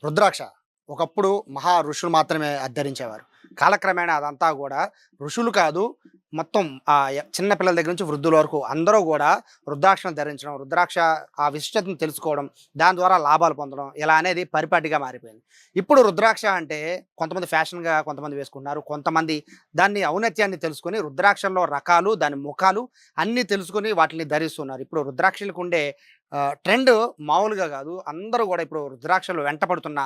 రుద్రాక్ష ఒకప్పుడు మహా ఋషులు మాత్రమే ధరించేవారు. కాలక్రమేణా అదంతా గూడా ఋషులు కాదు, మొత్తం చిన్న పిల్లల దగ్గర నుంచి వృద్ధుల వరకు అందరూ గూడా రుద్రాక్షను ధరించడం, రుద్రాక్ష ఆ విశిష్టతను తెలుసుకోవడం, దాని ద్వారా లాభాలు పొందడం ఇలా అనేది పరిపాటిగా మారిపోయింది. ఇప్పుడు రుద్రాక్ష అంటే కొంతమంది ఫ్యాషన్‌గా కొంతమంది వేసుకుంటున్నారు. కొంతమంది దాన్ని ఔన్నత్యాన్ని తెలుసుకొని రుద్రాక్షల్లో రకాలు, దాని ముఖాలు అన్నీ తెలుసుకొని వాటిని ధరిస్తున్నారు. ఇప్పుడు రుద్రాక్షలకుండే ట్రెండ్ మామూలుగా గాదు. అందరూ గూడా ఇప్పుడు రుద్రాక్షలు వెంట పడుతున్న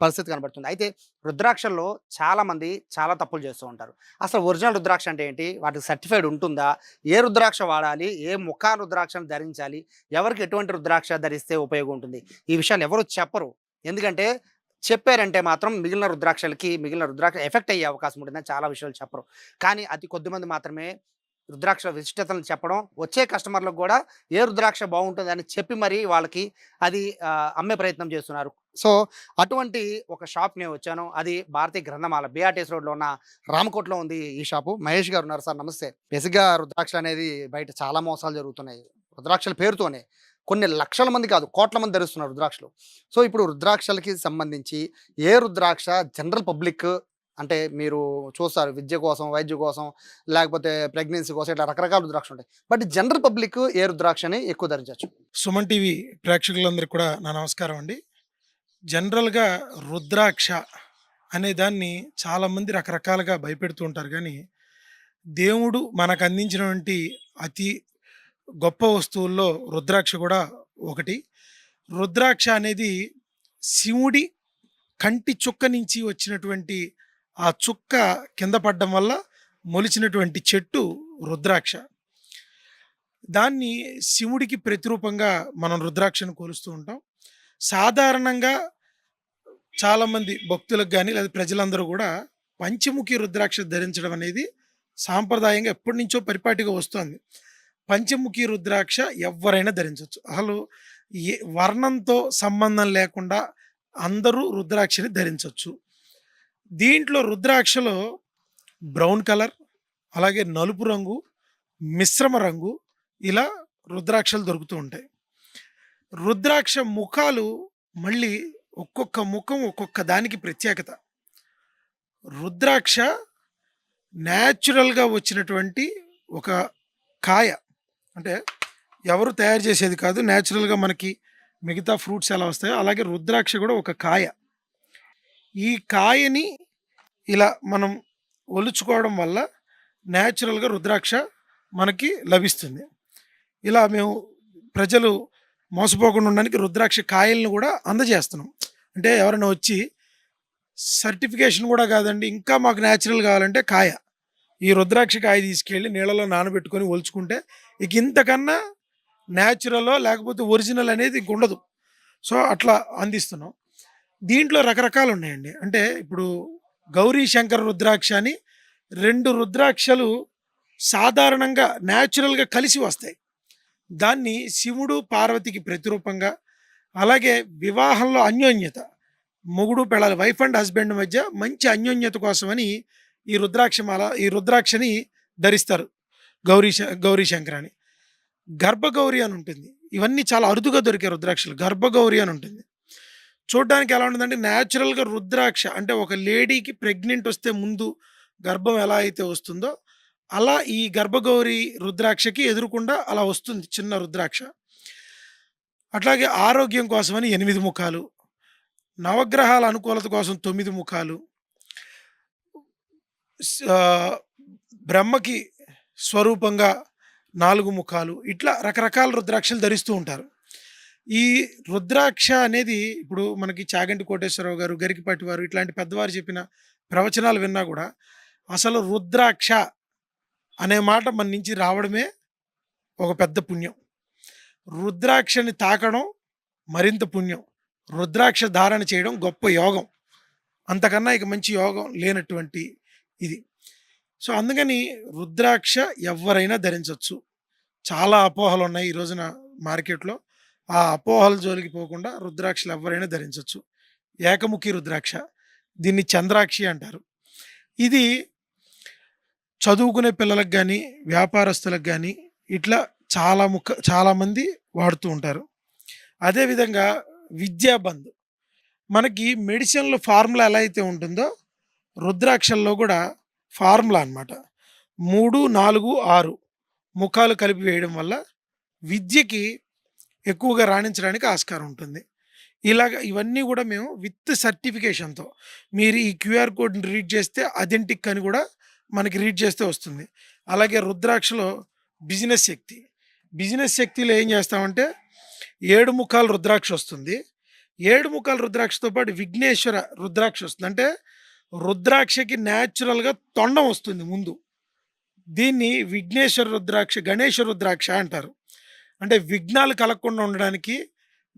పరిస్థితి కనబడుతుంది. అయితే రుద్రాక్షల్లో చాలామంది చాలా తప్పులు చేస్తూ ఉంటారు. అసలు ఒరిజినల్ రుద్రాక్ష అంటే ఏంటి? వాటికి సర్టిఫైడ్ ఉంటుందా? ఏ రుద్రాక్ష వాడాలి? ఏ ముఖా రుద్రాక్షను ధరించాలి? ఎవరికి ఎటువంటి రుద్రాక్ష ధరిస్తే ఉపయోగం ఉంటుంది? ఈ విషయాలు ఎవరు చెప్పరు. ఎందుకంటే చెప్పారంటే మాత్రం మిగిలిన రుద్రాక్ష ఎఫెక్ట్ అయ్యే అవకాశం ఉంటుందని చాలా విషయాలు చెప్పరు. కానీ అతి కొద్దిమంది మాత్రమే రుద్రాక్ష విశిష్టతలను చెప్పడం, వచ్చే కస్టమర్‌లకు గూడా ఏ రుద్రాక్ష బావుంటుందని చెప్పి మరి వాళ్ళకి అది అమ్మే ప్రయత్నం చేస్తున్నారు. సో, అటువంటి ఒక షాప్‌కి నేను వచ్చాను. అది భారతీయ గ్రంథమాల బీఆర్‌టీఎస్ రోడ్‌లో ఉన్న రామకోటలో ఉంది ఈ షాపు. మహేష్ గారు ఉన్నారు. సార్ నమస్తే. బేసిక్‌గా రుద్రాక్ష అనేది బయట చాలా మోసాలు జరుగుతున్నాయి. రుద్రాక్షల పేరుతోనే. కొన్ని లక్షల మంది కాదు, కోట్ల మంది ధరిస్తున్నారు రుద్రాక్షలు. సో, ఇప్పుడు రుద్రాక్షలకి సంబంధించి ఏ రుద్రాక్ష జనరల్ పబ్లిక్ అంటే మీరు చూస్తారు విద్య కోసం, వైద్య కోసం, లేకపోతే ప్రెగ్నెన్సీ కోసం ఇట్లా రకరకాల రుద్రాక్షలుంటాయి. బట్ జనరల్ పబ్లిక్ ఏ రుద్రాక్షని ఎక్కువ ధరించొచ్చు? సుమన్ టీవీ ప్రేక్షకులందరికీ కూడా నా నమస్కారం అండి. జనరల్‌గా రుద్రాక్ష అనే దాన్ని చాలామంది రకరకాలుగా భయపెడుతూ ఉంటారు గానీ, దేవుడు మనకు అందించినటువంటి అతి గొప్ప వస్తువుల్లో రుద్రాక్ష కూడా ఒకటి. రుద్రాక్ష అనేది శివుడి కంటి చుక్క నుంచి వచ్చినటువంటి ఆ చుక్క కింద పడ్డం వల్ల మొలిచినటువంటి చెట్టు రుద్రాక్ష. దాన్ని శివుడికి ప్రతిరూపంగా మనం రుద్రాక్షను కొలుస్తూ ఉంటాం. సాధారణంగా చాలామంది భక్తులకు గాని, లేదా ప్రజలందరూ గూడా పంచముఖి రుద్రాక్ష ధరించడం అనేది సాంప్రదాయంగా ఎప్పటినుంచో పరిపాటిగా వస్తోంది. పంచముఖి రుద్రాక్ష ఎవ్వరైనా ధరించొచ్చు. అసలు వర్ణంతో సంబంధం లేకుండా అందరూ రుద్రాక్షని ధరించొచ్చు. దీంట్లో రుద్రాక్షలో బ్రౌన్ కలర్, అలాగే నలుపు రంగు, మిశ్రమ రంగు ఇలా రుద్రాక్షలు దొరుకుతూ ఉంటాయి. రుద్రాక్ష ముఖాలు మళ్ళీ ఒక్కొక్క ముఖం ఒక్కొక్క దానికి ప్రత్యేకత. రుద్రాక్ష న్యాచురల్‌గా వచ్చినటువంటి ఒక కాయ. అంటే ఎవరు తయారు చేసేది కాదు. న్యాచురల్‌గా మనకి మిగతా ఫ్రూట్స్ ఎలా వస్తాయో అలాగే రుద్రాక్ష కూడా ఒక కాయ. ఈ కాయని ఇలా మనం ఒలుచుకోవడం వల్ల న్యాచురల్‌గా రుద్రాక్ష మనకి లభిస్తుంది. ఇలా మేము ప్రజలు మోసపోకుండా ఉండడానికి రుద్రాక్ష కాయలను కూడా అందజేస్తున్నాం. అంటే ఎవరైనా వచ్చి సర్టిఫికేషన్ కూడా కాదండి, ఇంకా మాకు న్యాచురల్ కావాలంటే కాయ. ఈ రుద్రాక్ష కాయ తీసుకెళ్ళి నీళ్ళలో నానబెట్టుకొని ఒలుచుకుంటే ఇక ఇంతకన్నా న్యాచురలో లేకపోతే ఒరిజినల్ అనేది ఇంక ఉండదు. సో, అట్లా అందిస్తున్నాం. దీంట్లో రకరకాలు ఉన్నాయండి. అంటే ఇప్పుడు గౌరీ శంకర రుద్రాక్ష అని 2 రుద్రాక్షలు సాధారణంగా న్యాచురల్‌గా కలిసి వస్తాయి. దాన్ని శివుడు, పార్వతికి ప్రతిరూపంగా, అలాగే వివాహంలో అన్యోన్యత, మొగుడు పెళ్ళాలి వైఫ్ అండ్ హస్బెండ్ మధ్య మంచి అన్యోన్యత కోసమని ఈ రుద్రాక్షని ధరిస్తారు. గౌరీ శంకర అని. గర్భగౌరి అని ఉంటుంది. ఇవన్నీ చాలా అరుదుగా దొరికే రుద్రాక్షలు. గర్భగౌరి అని ఉంటుంది. చూడ్డానికి ఎలా ఉంటుందంటే న్యాచురల్‌గా రుద్రాక్ష అంటే ఒక లేడీకి ప్రెగ్నెంట్ వస్తే ముందు గర్భం ఎలా అయితే వస్తుందో అలా ఈ గర్భగౌరి రుద్రాక్షకి ఎదురుగుండా అలా వస్తుంది చిన్న రుద్రాక్ష. అట్లాగే ఆరోగ్యం కోసమని 8 ముఖాలు, నవగ్రహాల అనుకూలత కోసం 9 ముఖాలు, బ్రహ్మకి స్వరూపంగా 4 ముఖాలు, ఇట్లా రకరకాల రుద్రాక్షలు ధరిస్తూ ఉంటారు. ఈ రుద్రాక్ష అనేది ఇప్పుడు మనకి చాగంటి కోటేశ్వరరావు గారు, గరికపాటి వారు ఇట్లాంటి పెద్దవారు చెప్పిన ప్రవచనాలు విన్నా కూడా అసలు రుద్రాక్ష అనే మాట మన నుంచి రావడమే ఒక పెద్ద పుణ్యం. రుద్రాక్షని తాకడం మరింత పుణ్యం. రుద్రాక్ష ధారణ చేయడం గొప్ప యోగం. అంతకన్నా ఇక మంచి యోగం లేనటువంటి ఇది. సో, అందుకని రుద్రాక్ష ఎవ్వరైనా ధరించొచ్చు. చాలా అపోహలు ఉన్నాయి ఈ రోజున మార్కెట్‌లో. ఆ అపోహల జోలికి పోకుండా రుద్రాక్షలు ఎవ్వరైనా ధరించొచ్చు. ఏకముఖి రుద్రాక్ష. దీన్ని చంద్రాక్షి అంటారు. ఇది చదువుకునే పిల్లలకు గానీ, వ్యాపారస్తులకు గానీ ఇట్లా చాలామంది వాడుతూ ఉంటారు. అదేవిధంగా విద్యాబంధు. మనకి మెడిసిన్‌లో ఫార్ములా ఎలా అయితే ఉంటుందో, రుద్రాక్షల్లో గూడా ఫార్ములా అనమాట. 3, 4, 6 ముఖాలు కలిపి వేయడం వల్ల విద్యకి ఎక్కువగా రాణించడానికి ఆస్కారం ఉంటుంది. ఇలాగ ఇవన్నీ గూడా మేము విత్ సర్టిఫికేషన్‌తో మీరు ఈ క్యూఆర్ కోడ్‌ని రీడ్ చేస్తే అథెంటిక్ అని గూడా మనకి రీడ్ చేస్తే వస్తుంది. అలాగే రుద్రాక్షలో బిజినెస్ శక్తి. బిజినెస్ శక్తిలో ఏం చేస్తామంటే 7 ముఖాల రుద్రాక్ష వస్తుంది. 7 ముఖాల రుద్రాక్షతో పాటు విఘ్నేశ్వర రుద్రాక్ష వస్తుంది. అంటే రుద్రాక్షకి న్యాచురల్‌గా తొండం వస్తుంది ముందు. దీన్ని విఘ్నేశ్వర రుద్రాక్ష, గణేష రుద్రాక్ష అంటారు. అంటే విఘ్నాలు కలగకుండా ఉండడానికి,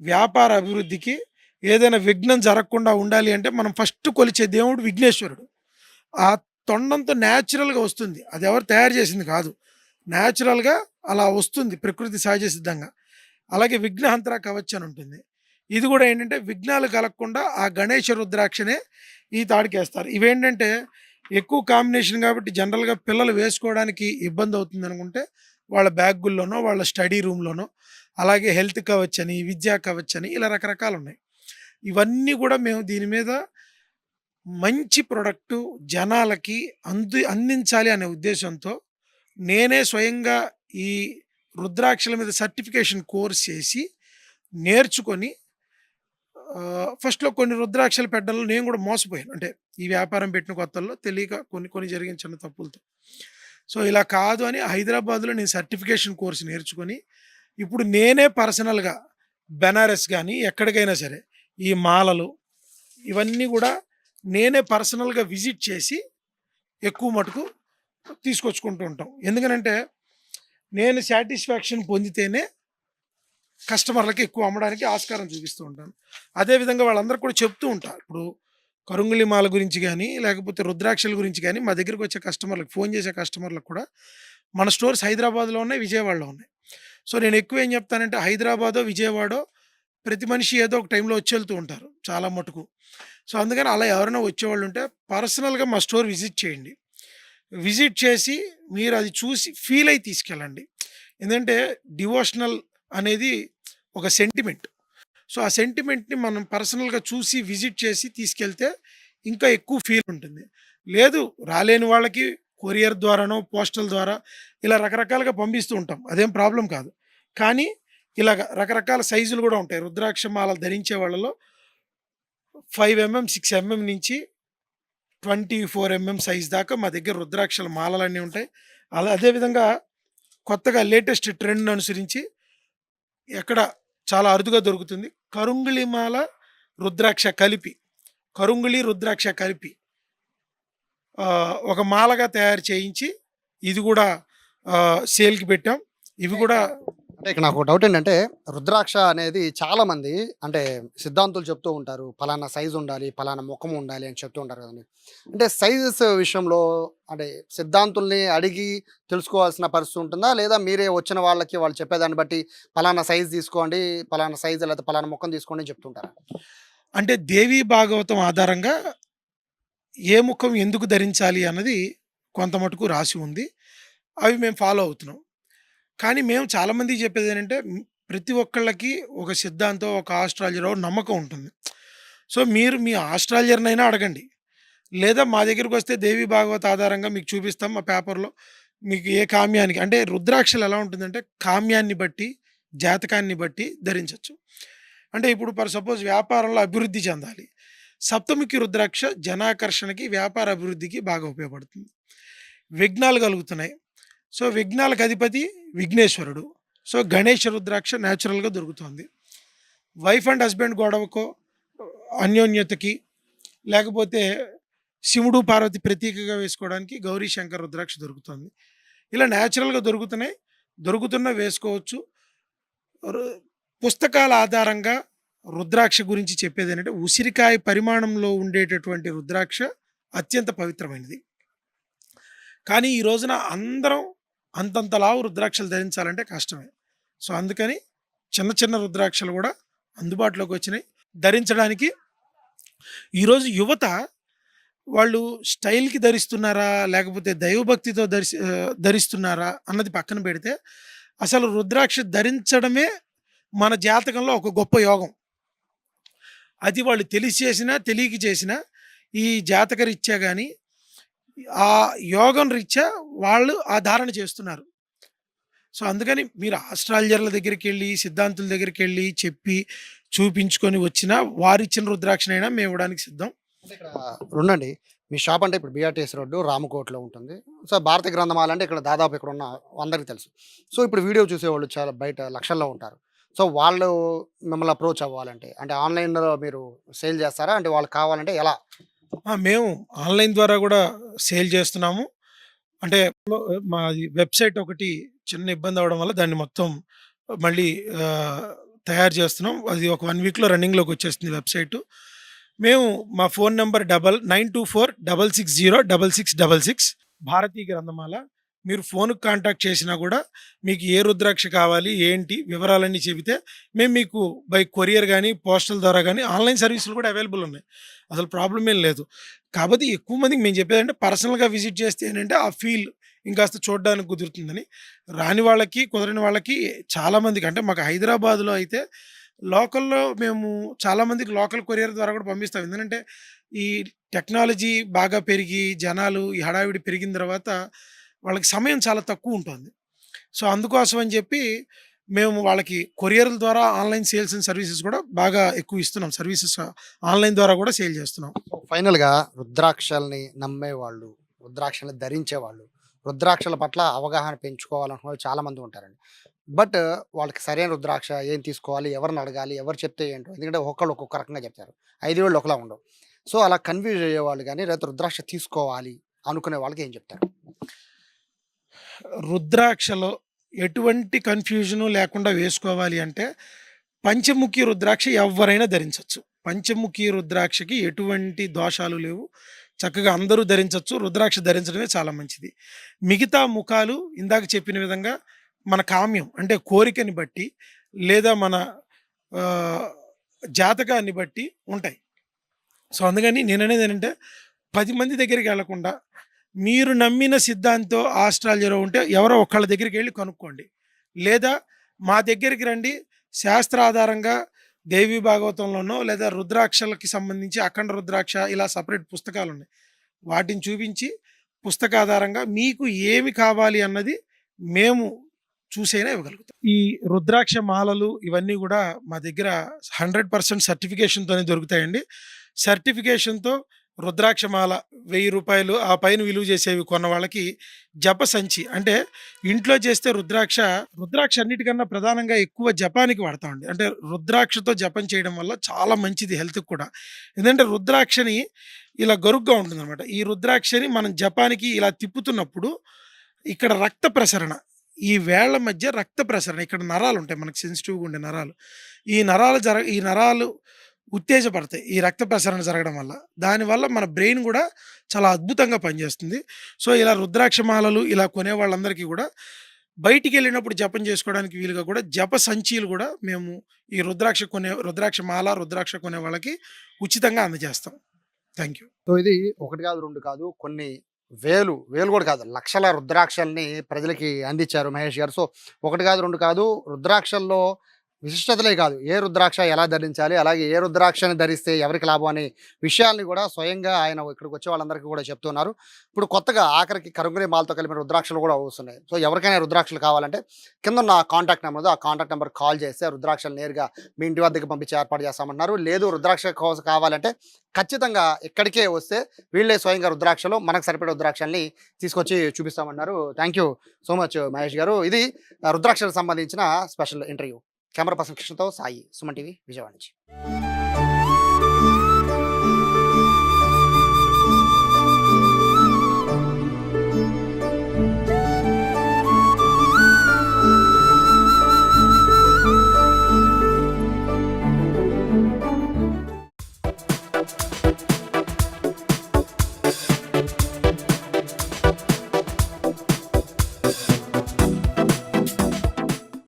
వ్యాపార అభివృద్ధికి, ఏదైనా విఘ్నం జరగకుండా ఉండాలి అంటే మనం ఫస్ట్ కొలిచే దేవుడు విఘ్నేశ్వరుడు. ఆ తొండంతో న్యాచురల్‌గా వస్తుంది. అది ఎవరు తయారు చేసింది కాదు. న్యాచురల్‌గా అలా వస్తుంది ప్రకృతి సహజ సిద్ధంగా. అలాగే విఘ్నహంతర కవచ్ అని ఉంటుంది. ఇది కూడా ఏంటంటే విఘ్నాలు కలగకుండా ఆ గణేష రుద్రాక్షనే ఈ తాడుకేస్తారు. ఇవేంటంటే ఎక్కువ కాంబినేషన్ కాబట్టి జనరల్‌గా పిల్లలు వేసుకోవడానికి ఇబ్బంది అవుతుంది అనుకుంటే వాళ్ళ బ్యాగుల్లోనో, వాళ్ళ స్టడీ రూమ్‌లోనో, అలాగే హెల్త్ కవచ్ అని, విద్యా కవచ్ అని ఇలా రకరకాలున్నాయి. ఇవన్నీ కూడా మేము దీని మీద మంచి ప్రొడక్టు జనాలకి అందించాలి అనే ఉద్దేశంతో నేనే స్వయంగా ఈ రుద్రాక్షల మీద సర్టిఫికేషన్ కోర్స్ చేసి నేర్చుకొని ఫస్ట్‌లో కొన్ని రుద్రాక్షలు పెట్టడంలో నేను కూడా మోసపోయాను. అంటే ఈ వ్యాపారం పెట్టిన కొత్తల్లో తెలియక కొన్ని జరిగిన చిన్న తప్పులతో. సో, ఇలా కాదు అని హైదరాబాద్‌లో నేను సర్టిఫికేషన్ కోర్స్ నేర్చుకొని ఇప్పుడు నేనే పర్సనల్‌గా బెనారస్ గాని ఎక్కడికైనా సరే ఈ మాలలు ఇవన్నీ కూడా నేనే పర్సనల్‌గా విజిట్ చేసి ఎక్కువ మటుకు తీసుకొచ్చుకుంటూ ఉంటాం. ఎందుకనంటే నేను సాటిస్ఫాక్షన్ పొందితేనే కస్టమర్లకి ఎక్కువ అమ్మడానికి ఆస్కారం చూపిస్తూ ఉంటాను. అదే విధంగా వాళ్ళందరూ కూడా చెప్తూ ఉంటా. ఇప్పుడు కరుంగలి మాల గురించి గానీ, లేకపోతే రుద్రాక్షల గురించి గానీ మా దగ్గరికొచ్చే కస్టమర్‌లకి ఫోను చేసే కస్టమర్‌లకు కూడా మన స్టోర్స్ హైదరాబాద్‌లో ఉన్నాయి, విజయవాడలో ఉన్నాయి. సో, నేను ఎక్కువ ఏం చెప్తానంటే హైదరాబాదో, విజయవాడో ప్రతి మనిషి ఏదో ఒక టైంలో వచ్చెళ్తూ ఉంటారు చాలా మటుకు. సో, అందుకని అలా ఎవరైనా వచ్చేవాళ్ళుంటే పర్సనల్‌గా మా స్టోర్ విజిట్ చేయండి. విజిట్ చేసి మీరు అది చూసి ఫీల్ అయ్యి తీసుకెళ్ళండి. ఎందుకంటే డివోషనల్ అనేది ఒక సెంటిమెంట్. సో, ఆ సెంటిమెంట్‌ని మనం పర్సనల్‌గా చూసి విజిట్ చేసి తీసుకెళ్తే ఇంకా ఎక్కువ ఫీల్ ఉంటుంది. లేదు రాలేని వాళ్ళకి కొరియర్ ద్వారానో, పోస్టల్ ద్వారా ఇలా రకరకాలుగా పంపిస్తూ ఉంటాం. అదేం ప్రాబ్లమ్ కాదు. కానీ ఇలాగ రకరకాల సైజులు గూడా ఉంటాయి. రుద్రాక్ష మాలలు ధరించే వాళ్ళలో 5 ఎంఎం, 6 ఎంఎం నుంచి 24 ఎంఎం సైజ్ దాకా మా దగ్గర రుద్రాక్షల మాలలన్నీ ఉంటాయి. అదే విధంగా కొత్తగా లేటెస్ట్ ట్రెండ్‌ని అనుసరించి ఎక్కడ చాలా అరుదుగా దొరుకుతుంది. కరుంగిలి మాల, రుద్రాక్ష కలిపి, కరుంగిలి, రుద్రాక్ష కలిపి ఒక మాలగా తయారు చేయించి ఇది గూడా సేల్‌కి పెట్టాం. ఇవి కూడా అంటే ఇక్కడ నాకు డౌట్ ఏంటంటే రుద్రాక్ష అనేది చాలా మంది అంటే సిద్ధాంతులు చెప్తూ ఉంటారు. పలానా సైజ్ ఉండాలి, పలానా ముఖం ఉండాలి అని చెప్తూ ఉంటారు కదండీ. అంటే సైజెస్ విషయంలో అంటే సిద్ధాంతుల్ని అడిగి తెలుసుకోవాల్సిన పరిస్థితి ఉంటుందా? లేదా మీరే వచ్చిన వాళ్ళకి వాళ్ళు చెప్పేదాన్ని బట్టి పలానా సైజ్ తీసుకోండి, పలానా సైజ్ లేకపోతే పలానా ముఖం తీసుకోండి అని చెప్తుంటారా? అంటే దేవీ భాగవతం ఆధారంగా ఏ ముఖం ఎందుకు ధరించాలి అన్నది కొంత మటుకు రాసి ఉంది. అవి మేము ఫాలో అవుతున్నాం. కానీ మేము చాలామందికి చెప్పేదేంటంటే ప్రతి ఒక్కళ్ళకి ఒక సిద్ధాంతం, ఒక ఆస్ట్రాలజరో నమ్మకం ఉంటుంది. సో, మీరు మీ ఆస్ట్రాలజర్‌నైనా అడగండి. లేదా మా దగ్గరికొస్తే దేవి భాగవత ఆధారంగా మీకు చూపిస్తాం మా పేపర్‌లో. మీకు ఏ కామ్యానికి అంటే రుద్రాక్షలు ఎలా ఉంటుందంటే కామ్యాన్ని బట్టి, జాతకాన్ని బట్టి ధరించొచ్చు. అంటే ఇప్పుడు ఫర్ సపోజ్ వ్యాపారంలో అభివృద్ధి చెందాలి. సప్తముఖి రుద్రాక్ష జనాకర్షణకి, వ్యాపార అభివృద్ధికి బాగా ఉపయోగపడుతుంది. విఘ్నాలు కలుగుతున్నాయి. సో, విఘ్నాలకు అధిపతి విఘ్నేశ్వరుడు. సో, గణేష రుద్రాక్ష న్యాచురల్‌గా దొరుకుతుంది. వైఫ్ అండ్ హస్బెండ్ గొడవకో, అన్యోన్యతకి, లేకపోతే శివుడు, పార్వతి ప్రతీకగా వేసుకోవడానికి గౌరీ శంకర్ రుద్రాక్ష దొరుకుతుంది. ఇలా న్యాచురల్‌గా దొరుకుతున్నాయి. దొరుకుతున్నవి వేసుకోవచ్చు. రు పుస్తకాల ఆధారంగా రుద్రాక్ష గురించి చెప్పేదేంటంటే ఉసిరికాయ పరిమాణంలో ఉండేటటువంటి రుద్రాక్ష అత్యంత పవిత్రమైనది. కానీ ఈ రోజున అందరం అంతంత లావు రుద్రాక్షలు ధరించాలంటే కష్టమే. సో, అందుకని చిన్న చిన్న రుద్రాక్షలు కూడా అందుబాటులోకి వచ్చినాయి. ధరించడానికి ఈరోజు యువత వాళ్ళు స్టైల్‌కి ధరిస్తున్నారా? లేకపోతే దైవభక్తితో ధరిస్తున్నారా? అన్నది పక్కన పెడితే అసలు రుద్రాక్ష ధరించడమే మన జాతకంలో ఒక గొప్ప యోగం. అది వాళ్ళు తెలిసి చేసినా, తెలియక చేసినా ఈ జాతక రీత్యా గాని, ఆ యోగం రీత్యా వాళ్ళు ఆ ధారణ చేస్తున్నారు. సో, అందుకని మీరు ఆస్ట్రాలజర్ల దగ్గరికెళ్ళి, సిద్ధాంతుల దగ్గరికెళ్ళి చెప్పి, చూపించుకొని వచ్చినా వారిచ్చిన రుద్రాక్షనైనా మేము ఇవ్వడానికి సిద్ధం. అంటే ఇక్కడ రెండండి. మీ షాప్ అంటే ఇప్పుడు బీఆర్టీఎస్ రోడ్డు రామకోటలో ఉంటుంది. సో, భారత గ్రంథమాల అంటే ఇక్కడ దాదాపు ఇక్కడున్న అందరికి తెలుసు. సో, ఇప్పుడు వీడియో చూసేవాళ్ళు చాలా బయట లక్షల్లో ఉంటారు. సో, వాళ్ళు మిమ్మల్ని అప్రోచ్ అవ్వాలంటే అంటే ఆన్‌లైన్‌లో మీరు సేల్ చేస్తారా? అంటే వాళ్ళకి కావాలంటే ఎలా? మేము ఆన్‌లైన్ ద్వారా గూడా సేల్ చేస్తున్నాము. అంటే మాది వెబ్‌సైట్ ఒకటి చిన్న ఇబ్బంది అవ్వడం వల్ల దాన్ని మొత్తం మళ్ళీ ఆహ్, తయారు చేస్తున్నాం. అది ఒక 1 వీక్‌లో రన్నింగ్‌లోకొచ్చేస్తుంది వెబ్‌సైటు. మేము మా ఫోన్ నంబర్ 9924 660 6666 భారతీయ గ్రంథమాల. మీరు ఫోన్‌కి కాంటాక్ట్ చేసినా గూడా మీకు ఏ రుద్రాక్ష కావాలి, ఏంటి వివరాలన్నీ చెబితే మేము మీకు బై కొరియర్ గానీ, పోస్టల్ ద్వారా గానీ ఆన్‌లైన్ సర్వీసులు కూడా అవైలబుల్ ఉన్నాయి. అసలు ప్రాబ్లమ్ ఏం లేదు. కాపోతే ఎక్కువ మందికి మేము చెప్పేదంటే పర్సనల్‌గా విజిట్ చేస్తే ఏంటంటే ఆ ఫీల్ ఇంకాస్త చూడడానికి కుదురుతుందని. రాని వాళ్ళకి, కుదరని వాళ్ళకి చాలా మందికి అంటే మాకు హైదరాబాద్‌లో అయితే లోకల్‌లో మేము చాలా మందికి లోకల్ కొరియర్ ద్వారా కూడా పంపిస్తాం. ఎందుకంటే ఈ టెక్నాలజీ బాగా పెరిగి జనాలు ఈ హడావిడి పెరిగిన తర్వాత వాళ్ళకి సమయం చాలా తక్కువ ఉంటుంది. సో, అందుకోసం అని చెప్పి మేము వాళ్ళకి కొరియర్‌ల ద్వారా ఆన్‌లైన్ సేల్స్ అండ్ సర్వీసెస్ కూడా బాగా ఎక్కువ ఇస్తున్నాం. సర్వీసెస్ ఆన్‌లైన్ ద్వారా కూడా సేల్ చేస్తున్నాం. సో, ఫైనల్‌గా రుద్రాక్షల్ని నమ్మేవాళ్ళు, రుద్రాక్షల్ని ధరించేవాళ్ళు, రుద్రాక్షల పట్ల అవగాహన పెంచుకోవాలనుకునే వాళ్ళు చాలామంది ఉంటారండి. బట్ వాళ్ళకి సరైన రుద్రాక్ష ఏం తీసుకోవాలి, ఎవరిని అడగాలి, ఎవరు చెప్తే ఏంటో ఎందుకంటే ఒక్కొక్కళ్ళు ఒక్కొక్క రకంగా చెప్తారు. 5 వేళ్ళు ఒకలా ఉండవు. సో, అలా కన్‌ఫ్యూజ్ అయ్యేవాళ్ళు గాని, లేకపోతే రుద్రాక్ష తీసుకోవాలి అనుకునే వాళ్ళకి ఏం చెప్తారు? రుద్రాక్షలో ఎటువంటి కన్‌ఫ్యూజను లేకుండా వేసుకోవాలి అంటే, పంచముఖి రుద్రాక్ష ఎవ్వరైనా ధరించొచ్చు. పంచముఖి రుద్రాక్షకి ఎటువంటి దోషాలు లేవు. చక్కగా అందరూ ధరించొచ్చు. రుద్రాక్ష ధరించడమే చాలా మంచిది. మిగతా ముఖాలు ఇందాక చెప్పిన విధంగా మన కామ్యం అంటే కోరికని బట్టి, లేదా మన ఆహ్, జాతకాన్ని బట్టి ఉంటాయి. సో, అందుకని నేననేదేంటంటే 10 మంది దగ్గరికెళ్ళకుండా మీరు నమ్మిన సిద్ధాంతో ఆస్ట్రాలజరో ఉంటే ఎవరో ఒకళ్ళ దగ్గరికెళ్ళి కనుక్కోండి. లేదా మా దగ్గరికి రండి. శాస్త్రాధారంగా దేవి భాగవతంలోనో లేదా రుద్రాక్షలకి సంబంధించి అఖండ రుద్రాక్ష ఇలా సెపరేట్ పుస్తకాలున్నాయి. వాటిని చూపించి పుస్తకాధారంగా మీకు ఏమి కావాలి అన్నది మేము చూసైనా ఇవ్వగలుగుతాం. ఈ రుద్రాక్ష మాలలు ఇవన్నీ గూడా మా దగ్గర 100% సర్టిఫికేషన్‌తోనే దొరుకుతాయండి. సర్టిఫికేషన్‌తో రుద్రాక్ష మాల రూ. 1000 ఆ పైన విలువ చేసేవి కొన్న వాళ్ళకి జప సంచి అంటే ఇంట్లో చేస్తే రుద్రాక్ష అన్నిటికన్నా ప్రధానంగా ఎక్కువ జపానికి వాడతామండి. అంటే రుద్రాక్షతో జపం చేయడం వల్ల చాలా మంచిది హెల్త్‌కి కూడా. ఎందుకంటే రుద్రాక్షని ఇలా గరుగ్గా ఉంటుందనమాట. ఈ రుద్రాక్షని మనం జపానికి ఇలా తిప్పుతున్నప్పుడు ఇక్కడ రక్త ప్రసరణ, ఈ వేళ్ళ మధ్య రక్త ప్రసరణ ఇక్కడ నరాలుంటాయి మనకు సెన్సిటివ్‌గా ఉండే నరాలు. ఈ నరాలు ఉత్తేజపడతాయి. ఈ రక్త ప్రసరణ జరగడం వల్ల. దానివల్ల మన బ్రెయిన్ గూడా చాలా అద్భుతంగా పనిచేస్తుంది. సో, ఇలా రుద్రాక్ష మాలలు ఇలా కొనే వాళ్ళందరికీ గూడా బయటికెళ్ళినప్పుడు జపం చేసుకోవడానికి వీలుగా కూడా జప సంచీలు గూడా మేము ఈ రుద్రాక్ష మాల, రుద్రాక్ష కొనే వాళ్ళకి ఉచితంగా అందజేస్తాం. Thank you. సో, ఇది 1 కాదు, 2 కాదు కొన్ని వేలు కూడా కాదు లక్షల రుద్రాక్షల్ని ప్రజలకి అందించారు మహేష్ గారు. సో, 1 కాదు, 2 కాదు రుద్రాక్షల్లో విశిష్టతలే కాదు. ఏ రుద్రాక్ష ఎలా ధరించాలి, అలాగే ఏ రుద్రాక్షని ధరిస్తే ఎవరికి లాభం అనే విషయాల్ని కూడా స్వయంగా ఆయన ఇక్కడికొచ్చే వాళ్ళందరికీ కూడా చెప్తున్నారు. ఇప్పుడు కొత్తగా ఆఖరికి కరంగురి మాలతో కలిపిన రుద్రాక్షలు కూడా వస్తున్నాయి. సో, ఎవరికైనా రుద్రాక్షలు కావాలంటే కిందున్న కాంటాక్ట్ నెంబర్ ఆ కాంటాక్ట్ నెంబర్ కాల్ చేస్తే రుద్రాక్షలు నేరుగా మీ ఇంటి వద్దకు పంపించి ఏర్పాటు చేస్తామన్నారు. లేదు రుద్రాక్ష కోసం కావాలంటే ఖచ్చితంగా ఇక్కడికే వస్తే వీళ్ళే స్వయంగా రుద్రాక్షలు మనకు సరిపడే రుద్రాక్షల్ని తీసుకొచ్చి చూపిస్తామన్నారు. Thank you so much Mahesh garu. ఇది రుద్రాక్షలకు సంబంధించిన స్పెషల్ ఇంటర్వ్యూ. కెమెరా పర్సన్ కృష్ణతో సాయి, సుమన్ టీవీ, విజయవాడ నుంచి.